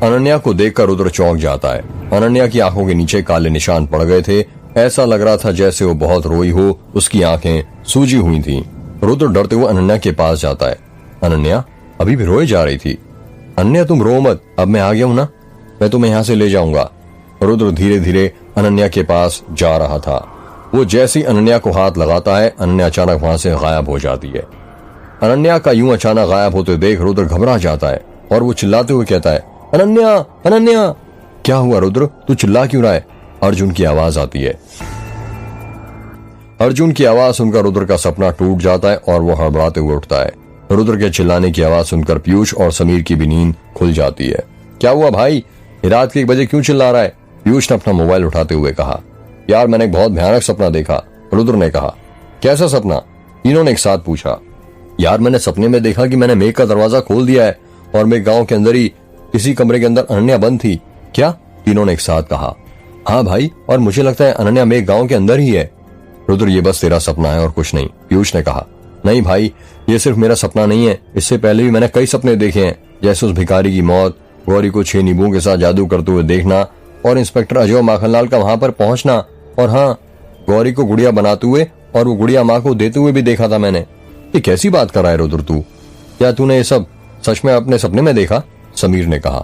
अनन्या को देखकर रुद्र चौंक जाता है। अनन्या की आंखों के नीचे काले निशान पड़ गए थे। ऐसा लग रहा था जैसे वो बहुत रोई हो, उसकी आंखें सूजी हुई थीं। रुद्र डरते हुए अनन्या के पास जाता है। अनन्या अभी भी रोए जा रही थी। अनन्या तुम रो मत, अब मैं आ गया हूं ना, मैं तुम्हें यहाँ से ले जाऊंगा। रुद्र धीरे धीरे अनन्या के पास जा रहा था। वो जैसी अनन्या को हाथ लगाता है, अनन्या अचानक वहां से गायब हो जाती है। अनन्या का यूं अचानक गायब होते देख रुद्र घबरा जाता है और वो चिल्लाते हुए कहता है, अनन्या अनन्या। क्या हुआ रुद्र, तू चिल्ला क्यों रहा है? अर्जुन की आवाज आती है। अर्जुन की आवाज सुनकर रुद्र का सपना टूट जाता है और वो हड़बड़ाते हुए उठता है। रुद्र के चिल्लाने की आवाज सुनकर पीयूष और समीर की भी नींद खुल जाती है। क्या हुआ भाई, रात के 1 बजे क्यों चिल्ला रहा है? पीयूष ने अपना मोबाइल उठाते हुए कहा। यार मैंने एक बहुत भयानक सपना देखा, रुद्र ने कहा। कैसा सपना? तीनों ने एक साथ पूछा। यार मैंने सपने में देखा कि मैंने मेघ का दरवाजा खोल दिया है और मैं गांव के अंदर ही किसी कमरे के अंदर अनन्या बंद थी। क्या? तीनों ने एक साथ कहा। हाँ भाई, और मुझे लगता है अनन्या मेघ गांव के अंदर ही है। रुद्र ये बस तेरा सपना है और कुछ नहीं, पीयूष ने कहा। नहीं भाई, ये सिर्फ मेरा सपना नहीं है, इससे पहले भी मैंने कई सपने देखे हैं, जैसे उस भिखारी की मौत, गौरी को 6 नींबुओं के साथ जादू करते हुए देखना और इंस्पेक्टर अजय और माखनलाल का वहां पर पहुंचना, और हाँ, गौरी को गुड़िया बनाते हुए और वो गुड़िया माँ को देते हुए भी देखा था मैंने। ये कैसी बात कर रहा है रुद्र तू? क्या तूने ये सब सच में अपने सपने में देखा? समीर ने कहा।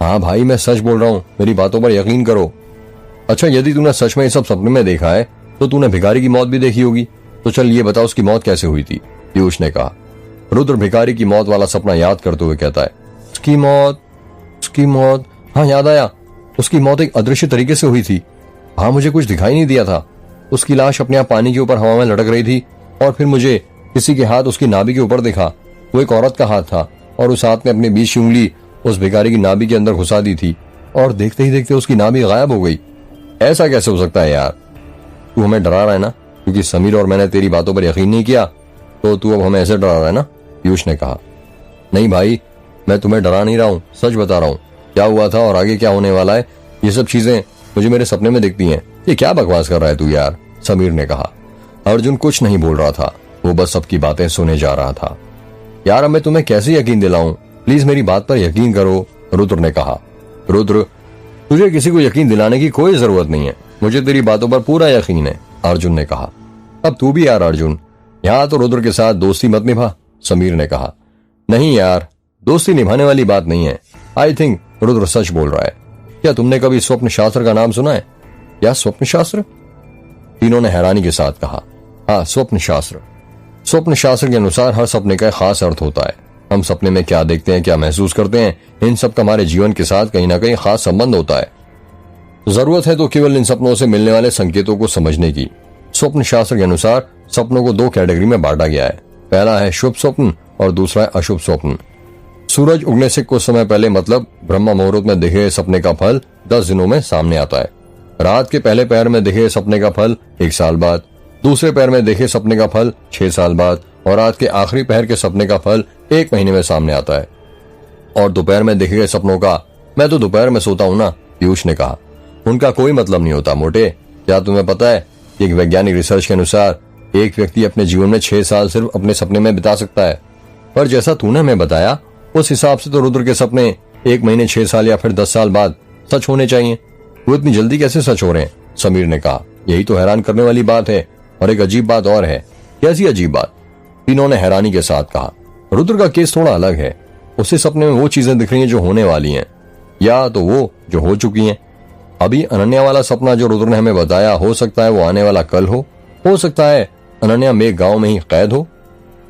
हाँ भाई, मैं सच बोल रहा हूँ, मेरी बातों पर यकीन करो। अच्छा, यदि तूने सच में ये सब सपने में देखा है तो तूने भिखारी की मौत भी देखी होगी, तो चल ये बता उसकी मौत कैसे हुई थी? पीयूष ने कहा। रुद्र भिखारी की मौत वाला सपना याद करते हुए कहता है, उसकी मौत, हाँ याद आया, उसकी मौत एक अदृश्य तरीके से हुई थी। हाँ, मुझे कुछ दिखाई नहीं दिया था। उसकी लाश अपने आप पानी के ऊपर हवा में लटक रही थी और फिर मुझे किसी के हाथ उसकी नाभि के ऊपर दिखा। वो एक औरत का हाथ था और उस हाथ ने अपनी बीच उंगली उस भिखारी की नाभि के अंदर घुसा दी थी और देखते ही देखते उसकी नाभि गायब हो गई। ऐसा कैसे हो सकता है यार? तू हमें डरा रहा है ना, क्योंकि समीर और मैंने तेरी बातों पर यकीन नहीं किया, तो तू अब हमें ऐसे डरा रहा है ना? पीयूष ने कहा। नहीं भाई, मैं तुम्हें डरा नहीं रहा हूँ, सच बता रहा हूँ। क्या हुआ था और आगे क्या होने वाला है, ये सब चीजें मुझे मेरे सपने में दिखती हैं। ये क्या बकवास कर रहा है तू यार? समीर ने कहा। अर्जुन कुछ नहीं बोल रहा था, वो बस सबकी बातें सुने जा रहा था। यार अब मैं तुम्हें कैसे यकीन दिलाऊं, प्लीज मेरी बात पर यकीन करो, रुद्र ने कहा। रुद्र, तुझे किसी को यकीन दिलाने की कोई जरूरत नहीं है, मुझे तेरी बातों पर पूरा यकीन है, अर्जुन ने कहा। अब तू भी यार अर्जुन, यहाँ तो रुद्र के साथ दोस्ती मत निभा, समीर ने कहा। नहीं यार, दोस्ती निभाने वाली बात नहीं है। आई थिंक रुद्र सच बोल रहा है। क्या तुमने कभी स्वप्न शास्त्र का नाम सुना है? क्या स्वप्न शास्त्र? तीनों ने हैरानी के साथ कहा। हाँ, स्वप्न शास्त्र। स्वप्न शास्त्र के अनुसार हर सपने का एक खास अर्थ होता है। हम सपने में क्या देखते हैं, क्या महसूस करते हैं, इन सब का हमारे जीवन के साथ कहीं ना कहीं खास संबंध होता है। जरूरत है तो केवल इन सपनों से मिलने वाले संकेतों को समझने की। स्वप्न शास्त्र के अनुसार सपनों को 2 कैटेगरी में बांटा गया है। पहला है शुभ स्वप्न और दूसरा है अशुभ स्वप्न। सूरज उगने से कुछ समय पहले, मतलब ब्रह्म मुहूर्त में देखे सपने का फल 10 दिनों में सामने आता है। रात के पहले पहर में देखे सपने का फल 1 साल बाद, दूसरे पहर में देखे सपने का फल 6 साल बाद और रात के आखिरी पहर के सपने का फल 1 महीने में सामने आता है। और दोपहर में देखे गए सपनों का, मैं तो दोपहर में सोता हूँ ना, पीयूष ने कहा, उनका कोई मतलब नहीं होता मोटे। क्या तुम्हें पता है, एक वैज्ञानिक रिसर्च के अनुसार एक व्यक्ति अपने जीवन में 6 साल सिर्फ अपने सपने में बिता सकता है। पर जैसा तूने हमें बताया, उस हिसाब से तो रुद्र के सपने 1 महीने, 6 साल या फिर 10 साल बाद सच होने चाहिए। वो इतनी जल्दी कैसे सच हो रहे हैं? समीर ने कहा। यही तो हैरान करने वाली बात है। और एक अजीब बात और है। कैसी अजीब बात? तीनों ने हैरानी के साथ कहा। रुद्र का केस थोड़ा अलग है। उसे सपने में वो चीजें दिख रही हैं जो होने वाली हैं, या तो वो जो हो चुकी हैं। अभी अनन्या वाला सपना जो रुद्र ने हमें बताया, हो सकता है वो आने वाला कल हो सकता है अनन्या मेघ गांव में ही कैद हो।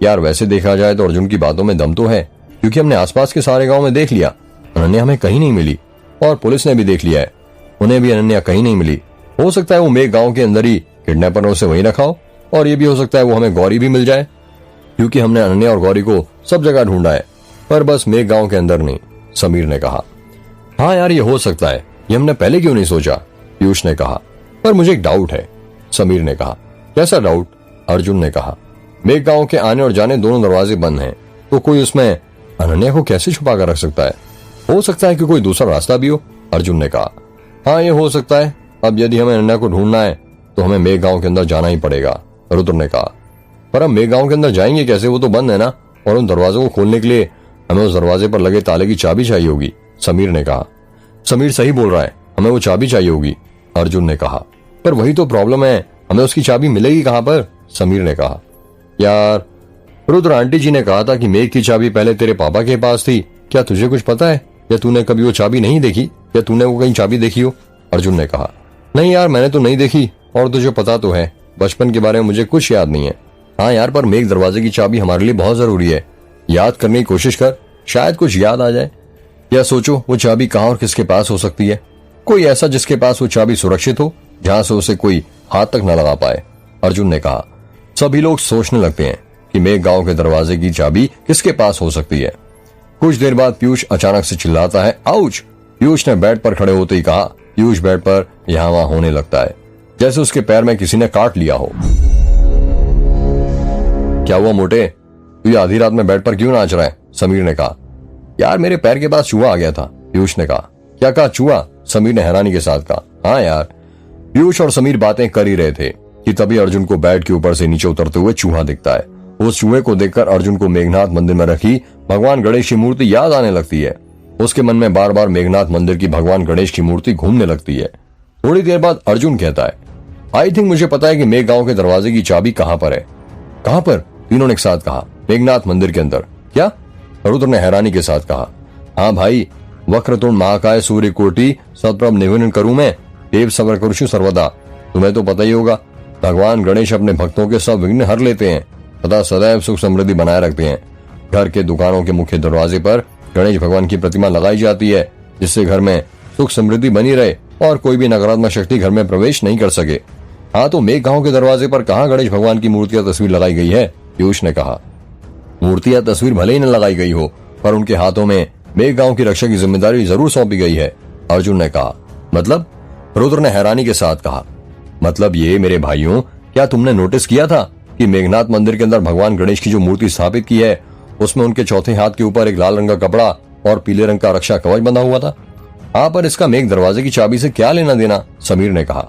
यार वैसे देखा जाए तो अर्जुन की बातों में दम तो है, क्योंकि हमने आसपास के सारे गांव में देख लिया, अनन्या हमें कहीं नहीं मिली, और पुलिस ने भी देख लिया है, उन्हें भी अनन्या कहीं नहीं मिली। हो सकता है वो मेघ गांव के अंदर ही किडनैपर ने उसे वहीं रखा हो, और ये भी हो सकता है वो हमें गौरी भी मिल जाए, क्योंकि हमने अनन्या और गौरी को सब जगह ढूंढा है, पर बस मेघ गांव के अंदर नहीं, समीर ने कहा। हाँ यार, ये हो सकता है, ये हमने पहले क्यों नहीं सोचा, पीयूष ने कहा। पर मुझे एक डाउट है, समीर ने कहा। कैसा डाउट? अर्जुन ने कहा। मेघ गांव के आने और जाने दोनों दरवाजे बंद हैं, तो कोई उसमें अनन्या को कैसे छुपा कर रख सकता है? हो सकता है कि कोई दूसरा रास्ता भी हो, अर्जुन ने कहा। हाँ, ये हो सकता है। अब यदि हमें अनन्या को ढूंढना है तो हमें मेघ गांव के अंदर जाना ही पड़ेगा, रुद्र ने कहा। पर हम मेघ गांव के अंदर जाएंगे कैसे? वो तो बंद है ना, और उन दरवाजों को खोलने के लिए हमें उस दरवाजे पर लगे ताले की चाबी चाहिए होगी, समीर ने कहा। समीर सही बोल रहा है, हमें वो चाबी चाहिए होगी, अर्जुन ने कहा। पर वही तो प्रॉब्लम है, हमें उसकी चाबी मिलेगी कहां पर, समीर ने कहा। यार, रुद्र आंटी जी ने कहा था कि मेघ की चाबी पहले तेरे पापा के पास थी, क्या तुझे कुछ पता है, या तूने कभी वो चाबी नहीं देखी, या तूने वो कहीं चाबी देखी हो, अर्जुन ने कहा। नहीं यार, मैंने तो नहीं देखी, और तुझे पता तो है बचपन के बारे में मुझे कुछ याद नहीं है। हाँ यार, पर मेघ दरवाजे की चाबी हमारे लिए बहुत जरूरी है, याद करने की कोशिश कर, शायद कुछ याद आ जाए। या सोचो वो चाबी कहाँ और किसके पास हो सकती है, कोई ऐसा जिसके पास वो चाबी सुरक्षित हो, जहां से उसे कोई हाथ तक न लगा पाए, अर्जुन ने कहा। सभी लोग सोचने लगते हैं कि मेघ गांव के दरवाजे की चाबी किसके पास हो सकती है। कुछ देर बाद पीयूष अचानक से चिल्लाता है, आउच। पीयूष ने बेड पर खड़े होते ही कहा। पीयूष बेड पर यहां वहां होने लगता है, जैसे उसके पैर में किसी ने काट लिया हो। क्या हुआ मोटे, तू ये आधी रात में बेड पर क्यों नाच रहा है, समीर ने कहा। यार, मेरे पैर के पास चूहा आ गया था, पीयूष ने कहा। क्या कहा, चूहा, समीर ने हैरानी के साथ कहा। हाँ यार। पीयूष और समीर बातें कर ही रहे थे कि तभी अर्जुन को बेड के ऊपर से नीचे उतरते हुए चूहा दिखता है। उस चूहे को देखकर अर्जुन को मेघनाथ मंदिर में रखी भगवान गणेश की मूर्ति याद आने लगती है। उसके मन में बार बार मेघनाथ मंदिर की भगवान गणेश की मूर्ति घूमने लगती है। थोड़ी देर बाद अर्जुन कहता है, आई थिंक मुझे पता है कि मेघ गांव के दरवाजे की चाबी कहां पर है। कहां पर, तीनों ने एक साथ कहा। मेघनाथ मंदिर के अंदर। क्या, रुद्र ने हैरानी के साथ कहा। हाँ भाई, वक्रतुंड महाकाय सूर्य कोटि सतप्रभ निर्विघ्नं करूं मैं, देव सबर करुषु सर्वदा। तुम्हें तो पता ही होगा, भगवान गणेश अपने भक्तों के सब विघ्न हर लेते हैं तथा सदैव सुख समृद्धि बनाए रखते हैं। घर के दुकानों के मुख्य दरवाजे पर गणेश भगवान की प्रतिमा लगाई जाती है, जिससे घर में सुख समृद्धि बनी रहे और कोई भी नकारात्मक शक्ति घर में प्रवेश नहीं कर सके। हाँ, तो मेघ गांव के दरवाजे पर कहाँ गणेश भगवान की मूर्ति या तस्वीर लगाई गई है, पीयूष ने कहा। मूर्ति या तस्वीर भले ही न लगाई गई हो, पर उनके हाथों में मेघ गांव की रक्षा की जिम्मेदारी जरूर सौंपी गई है, अर्जुन ने कहा। मतलब, रुद्र ने हैरानी के साथ कहा। मतलब ये मेरे भाइयों, क्या तुमने नोटिस किया था कि मेघनाथ मंदिर के अंदर भगवान गणेश की जो मूर्ति स्थापित की है, उसमें उनके चौथे हाथ के ऊपर एक लाल रंग का कपड़ा और पीले रंग का रक्षा कवच बंधा हुआ था। हाँ, पर इसका मेघ दरवाजे की चाबी से क्या लेना देना, समीर ने कहा।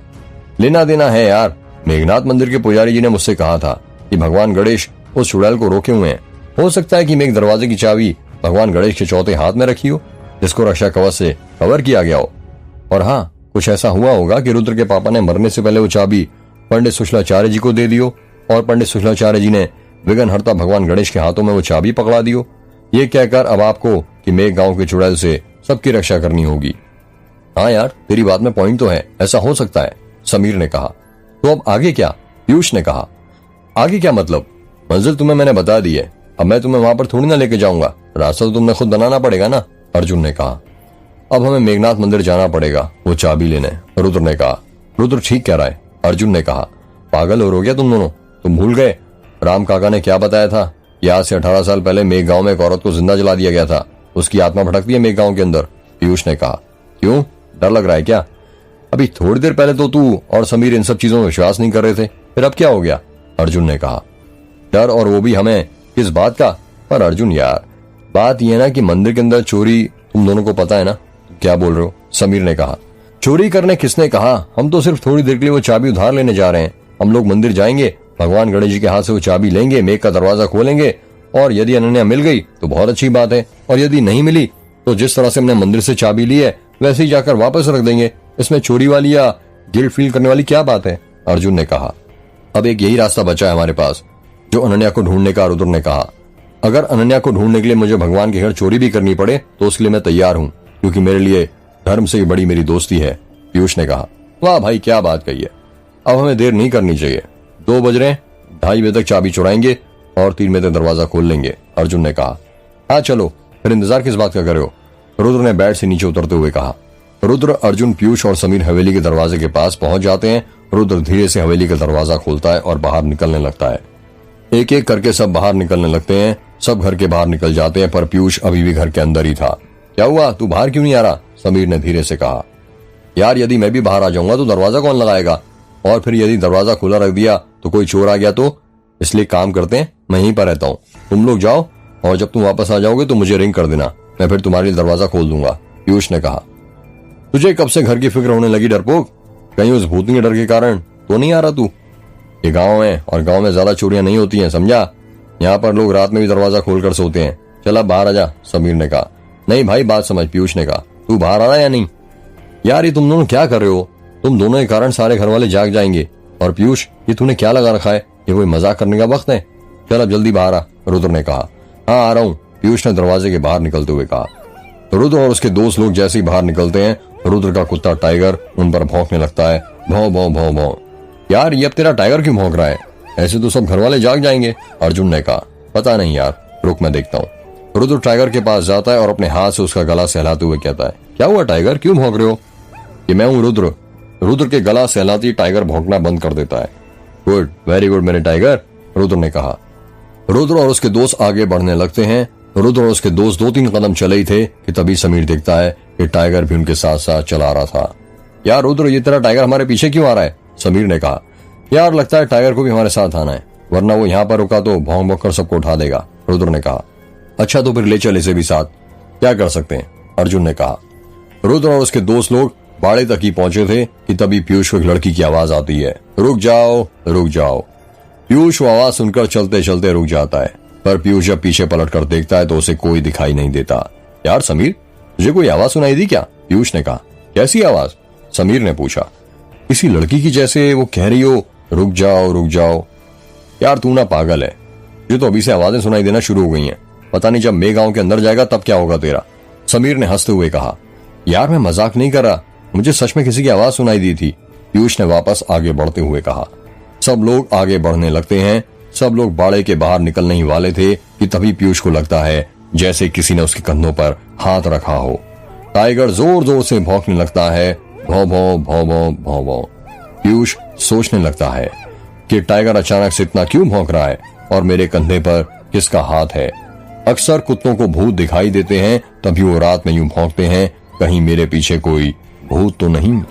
लेना देना है यार, मेघनाथ मंदिर के पुजारी जी ने मुझसे कहा था कि भगवान गणेश उस चुड़ैल को रोके हुए हैं। हो सकता है कि मेघ दरवाजे की चाबी भगवान गणेश के चौथे हाथ में रखी हो, जिसको रक्षा कवच से कवर किया गया हो। और हाँ, कुछ ऐसा हुआ होगा कि रुद्र के पापा ने मरने से पहले वो चाबी पंडित सुशलाचार्य जी को दे दियो, और पंडित सुशलाचार्य जी ने विघ्न हरता भगवान गणेश के हाथों में वो चाबी पकड़ा दियो, ये कहकर अब आपको कि मेघ गांव के चुड़ैल से सबकी रक्षा करनी होगी। हाँ यार, तेरी बात में पॉइंट तो है, ऐसा हो सकता है, समीर ने कहा। तो अब आगे क्या, पीयूष ने कहा। आगे क्या मतलब, मंजिल तुम्हें मैंने बता दी है, अब मैं तुम्हें वहां पर थोड़ी ना लेके जाऊंगा, रास्ता तो तुम्हें खुद बनाना पड़ेगा ना, अर्जुन ने कहा। अब हमें मेघनाथ मंदिर जाना पड़ेगा वो चाबी लेने, रुद्र ने कहा। रुद्र ठीक कह रहा है, अर्जुन ने कहा। पागल हो गया तुम दोनों, तुम भूल गए राम काका ने क्या बताया था कि आज से 18 साल पहले मेघ गांव में एक औरत को जिंदा जला दिया गया था, उसकी आत्मा भटकती है मेघ गांव के अंदर, पीयूष ने कहा। क्यों, डर लग रहा है क्या? अभी थोड़ी देर पहले तो तू और समीर इन सब चीजों में विश्वास नहीं कर रहे थे, फिर अब क्या हो गया, अर्जुन ने कहा। डर, और वो भी हमें, किस बात का? पर अर्जुन यार, बात यह ना कि मंदिर के अंदर चोरी तुम दोनों को पता है ना। क्या बोल रहे हो, समीर ने कहा। चोरी करने किसने कहा, हम तो सिर्फ थोड़ी देर के लिए वो चाबी उधार लेने जा रहे हैं। हम लोग मंदिर जाएंगे, भगवान गणेश जी के हाथ से वो चाबी लेंगे, मेघ का दरवाजा खोलेंगे, और यदि अनन्या मिल गई तो बहुत अच्छी बात है, और यदि नहीं मिली तो जिस तरह से हमने मंदिर से चाबी ली है वैसे ही जाकर वापस रख देंगे। इसमें चोरी वाली या गिल्ट फील करने वाली क्या बात है, अर्जुन ने कहा। अब एक यही रास्ता बचा है हमारे पास, जो अनन्या को ढूंढने का, रुद्र ने कहा। अगर अनन्या को ढूंढने के लिए मुझे भगवान के घर चोरी भी करनी पड़े तो उसके लिए मैं तैयार हूँ, क्योंकि मेरे लिए धर्म से बड़ी मेरी दोस्ती है, पीयूष ने कहा। वाह भाई, क्या बात कही है। अब हमें देर नहीं करनी चाहिए, 2 बज रहे हैं, 2:30 बजे तक चाबी चुराएंगे और 3 बजे तक दरवाजा खोल लेंगे, अर्जुन ने कहा। हाँ चलो, फिर इंतजार किस बात का कर रहे हो, रुद्र ने बेड से नीचे उतरते हुए कहा। रुद्र, अर्जुन, पीयूष और समीर हवेली के दरवाजे के पास पहुंच जाते हैं। रुद्र धीरे से हवेली का दरवाजा खोलता है और बाहर निकलने लगता है। एक एक करके सब बाहर निकलने लगते हैं, सब घर के बाहर निकल जाते हैं, पर पीयूष अभी भी घर के अंदर ही था। क्या हुआ, तू बाहर क्यों नहीं आ रहा, समीर ने धीरे से कहा। यार, यदि मैं भी बाहर आ जाऊंगा तो दरवाजा कौन लगाएगा, और फिर यदि दरवाजा खुला रख दिया तो कोई चोर आ गया तो, इसलिए काम करते हैं, मैं यहीं पर रहता हूँ, तुम लोग जाओ, और जब तुम वापस आ जाओगे तो मुझे रिंग कर देना, मैं फिर तुम्हारे लिए दरवाजा खोल दूंगा, पीयूष ने कहा। तुझे कब से घर की फिक्र होने लगी डरपोक, कहीं उस भूतनी के डर के कारण तो नहीं आ रहा तू? ये गांव है और गांव में ज्यादा चोरियां नहीं होती हैं, समझा? यहाँ पर लोग रात में भी दरवाजा खोलकर सोते हैं। चल अब बाहर आ जा, समीर ने कहा। नहीं भाई बात समझ, पीयूष ने कहा। तू बाहर आ रहा है या नहीं? यार ये तुम दोनों क्या कर रहे हो? तुम दोनों के कारण सारे घर वाले जाग जाएंगे। और पीयूष ये तूने क्या लगा रखा है? ये कोई मजाक करने का वक्त है? चल अब जल्दी बाहर आ, रुद्र ने कहा। हाँ आ रहा हूँ, पीयूष ने दरवाजे के बाहर निकलते हुए कहा। रुद्र और उसके दोस्त लोग जैसे ही बाहर निकलते हैं, रुद्र का कुत्ता टाइगर उन पर भौंकने लगता है। भौं भौं भौं भौं। यार ये अब तेरा टाइगर क्यों भौंक रहा है? ऐसे तो सब घर वाले जाग जाएंगे, अर्जुन ने कहा। पता नहीं यार, रुक मैं देखता हूँ। रुद्र टाइगर के पास जाता है और अपने हाथ से उसका गला सहलाते हुए कहता है, क्या हुआ टाइगर, क्यों भौंक रहे हो? कि मैं हूँ रुद्र। रुद्र के गला सहलाती टाइगर भौंकना बंद कर देता है। गुड, वेरी गुड मेरे टाइगर, रुद्र ने कहा। रुद्र और उसके दोस्त आगे बढ़ने लगते हैं। रुद्र और उसके दोस्त 2-3 कदम चले ही थे कि तभी समीर देखता है कि टाइगर भी उनके साथ साथ चला रहा था। यार रुद्र ये तेरा टाइगर हमारे पीछे क्यों आ रहा है? समीर ने कहा। यार लगता है टाइगर को भी हमारे साथ आना है, वरना वो यहाँ पर रुका तो भौंक भौंक कर सबको उठा देगा, रुद्र ने कहा। अच्छा तो फिर ले चल इसे भी साथ, क्या कर सकते हैं, अर्जुन ने कहा। रुद्र और उसके दोस्त लोग बाड़े तक ही पहुंचे थे कि तभी पीयूष को एक लड़की की आवाज आती है, रुक जाओ रुक जाओ। पीयूष वो आवाज सुनकर चलते चलते रुक जाता है, पर पीयूष जब पीछे पलट कर देखता है तो उसे कोई दिखाई नहीं देता। यार समीर, तुझे कोई आवाज सुनाई दी क्या? पीयूष ने कहा। कैसी आवाज? समीर ने पूछा। किसी लड़की की जैसे वो कह रही हो रुक जाओ रुक जाओ। यार तू ना पागल है, तुझे तो अभी से आवाजें सुनाई देना शुरू हो गई हैं, पता नहीं जब मैं गांव के अंदर जाएगा तब क्या होगा तेरा, समीर ने हंसते हुए कहा। यार मैं मजाक नहीं कर रहा, मुझे सच में किसी की आवाज सुनाई दी थी, पीयूष ने वापस आगे बढ़ते हुए कहा। सब लोग आगे बढ़ने लगते हैं। सब लोग बाड़े के बाहर निकलने ही वाले थे कि तभी पीयूष को लगता है जैसे किसी ने उसके कंधों पर हाथ रखा हो। टाइगर जोर जोर से भौंकने लगता है, भौं भौं भौं भौं भौं भौं। पीयूष सोचने लगता है कि टाइगर अचानक से इतना क्यों भौंक रहा है और मेरे कंधे पर किसका हाथ है। अक्सर कुत्तों को भूत दिखाई देते हैं, तभी वो रात में यूं भौंकते हैं, कहीं मेरे पीछे कोई भूत तो नहीं।